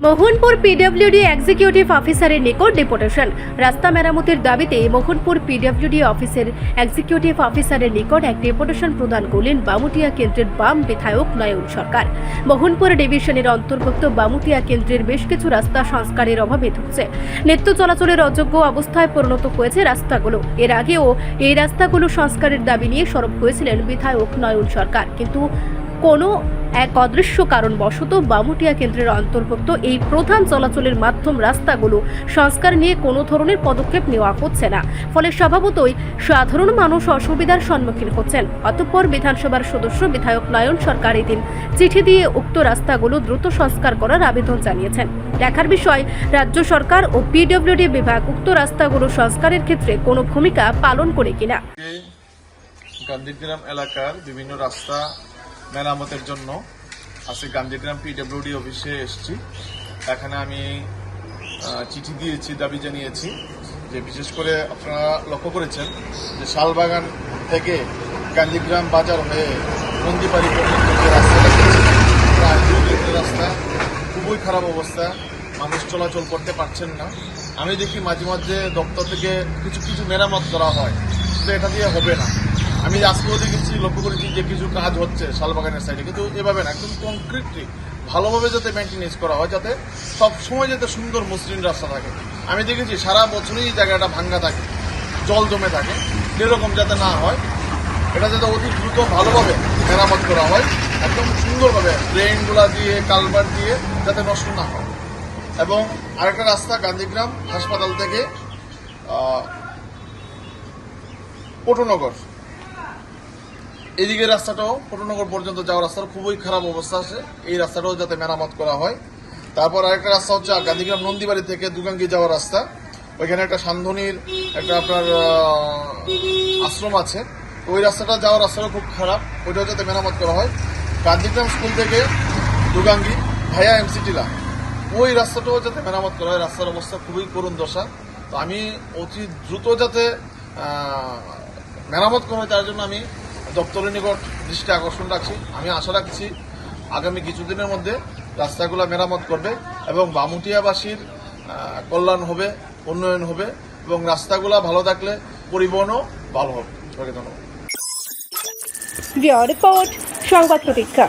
Mohanpur PWD executive অফিসারের নিকট deputation. রাস্তা মেরামতের দাবিতে মোহনপুর পিডব্লিউডি অফিসের এক্সিকিউটিভ অফিসারের নিকট এক ডেপুটেশন প্রদান করলেন বামুটিয়া কেন্দ্রের বাম বিধায়ক নয়ন সরকার। মোহনপুর ডিভিশনের অন্তর্ভুক্ত বামুটিয়া কেন্দ্রের বেশ কিছু রাস্তা সংস্কারের অভাবে ধুঁকছে, নিত্য চলাচলের অযোগ্য অবস্থায় পরিণত হয়েছে রাস্তাগুলো। এর আগেও এই রাস্তাগুলো সংস্কারের দাবি নিয়ে সরব হয়েছিলেন বিধায়ক নয়ন সরকার, কিন্তু কোনো এক অদৃশ্য কারণবশত বামুটিয়া কেন্দ্রের অন্তর্ভুক্ত এই প্রধান চলাচলের মাধ্যম রাস্তাগুলো সংস্কার নিয়ে কোনো ধরনের পদক্ষেপ নেওয়া হচ্ছে না। ফলে স্বভাবতই সাধারণ মানুষ অসুবিধার সম্মুখীন হচ্ছেন। অতঃপর বিধানসভার সদস্য বিধায়ক নয়ন সরকার এদিন চিঠি দিয়ে উক্ত রাস্তাগুলো দ্রুত সংস্কার করার আবেদন জানিয়েছেন। দেখার বিষয় রাজ্য সরকার ও পিডব্লিউডি বিভাগ উক্ত রাস্তাগুলো সংস্কারের ক্ষেত্রে কোনো ভূমিকা পালন করে কিনা। গান্ধীগ্রাম এলাকার বিভিন্ন রাস্তা মেরামতের জন্য আজকে গান্ধীগ্রাম পিডব্লিউডি অফিসে এসেছি। এখানে আমি চিঠি দিয়েছি, দাবি জানিয়েছি যে বিশেষ করে আপনারা লক্ষ্য করেছেন যে শালবাগান থেকে গান্ধীগ্রাম বাজার হয়ে নন্দীবাড়ি পর্যন্ত যে রাস্তাটা প্রায় 2 কিলোমিটার রাস্তা, খুবই খারাপ অবস্থা, মানুষ চলাচল করতে পারছেন না। আমি দেখি মাঝে মাঝে দপ্তর থেকে কিছু মেরামত করা হয়, কিন্তু এটা দিয়ে হবে না। আমি আজকেও দেখেছি, লক্ষ্য করেছি যে কিছু কাজ হচ্ছে শালবাগানের সাইডে, কিন্তু এভাবে না, একদম কংক্রিটলি ভালোভাবে যাতে মেনটেনেন্স করা হয়, যাতে সবসময় যাতে সুন্দর মসৃণ রাস্তা থাকে। আমি দেখেছি সারা বছরই এই জায়গাটা ভাঙ্গা থাকে, জল জমে থাকে, এরকম যাতে না হয়, এটা যাতে অতি দ্রুত ভালোভাবে মেরামত করা হয়, একদম সুন্দরভাবে ড্রেনগুলা দিয়ে কালভার্ট দিয়ে যাতে নষ্ট না হয়। এবং আরেকটা রাস্তা গান্ধীগ্রাম হাসপাতাল থেকে পটুনগর, এদিকে রাস্তাটাও পটুনগর পর্যন্ত যাওয়ার রাস্তাটা খুবই খারাপ অবস্থা আছে, এই রাস্তাটাও যাতে মেরামত করা হয়। তারপর আরেকটা রাস্তা হচ্ছে গান্ধীগ্রাম নন্দীবাড়ি থেকে দুগাঙ্গি যাওয়ার রাস্তা, ওইখানে একটা সান্ধনীর একটা আপনার আশ্রম আছে, ওই রাস্তাটা যাওয়ার রাস্তাটা খুব খারাপ, ওইটাও যাতে মেরামত করা হয়। গান্ধীগ্রাম স্কুল থেকে দুগাঙ্গি ভায়া এমসি টিলা, ওই রাস্তাটাও যাতে মেরামত করা হয়, রাস্তার অবস্থা খুবই করুণ দশা। তো আমি অতি দ্রুত যাতে মেরামত করা হয় তার জন্য আমি দপ্তরের নিকট দৃষ্টি আকর্ষণ রাখছি। আমি আশা রাখছি আগামী কিছুদিনের মধ্যে রাস্তাগুলো মেরামত করবে এবং বামুটিয়াবাসীর কল্যাণ হবে, উন্নয়ন হবে এবং রাস্তাগুলো ভালো থাকলে পরিবহনও ভালো হবে। ধন্যবাদ। রিপোর্ট সংবাদ প্রতীক্ষা।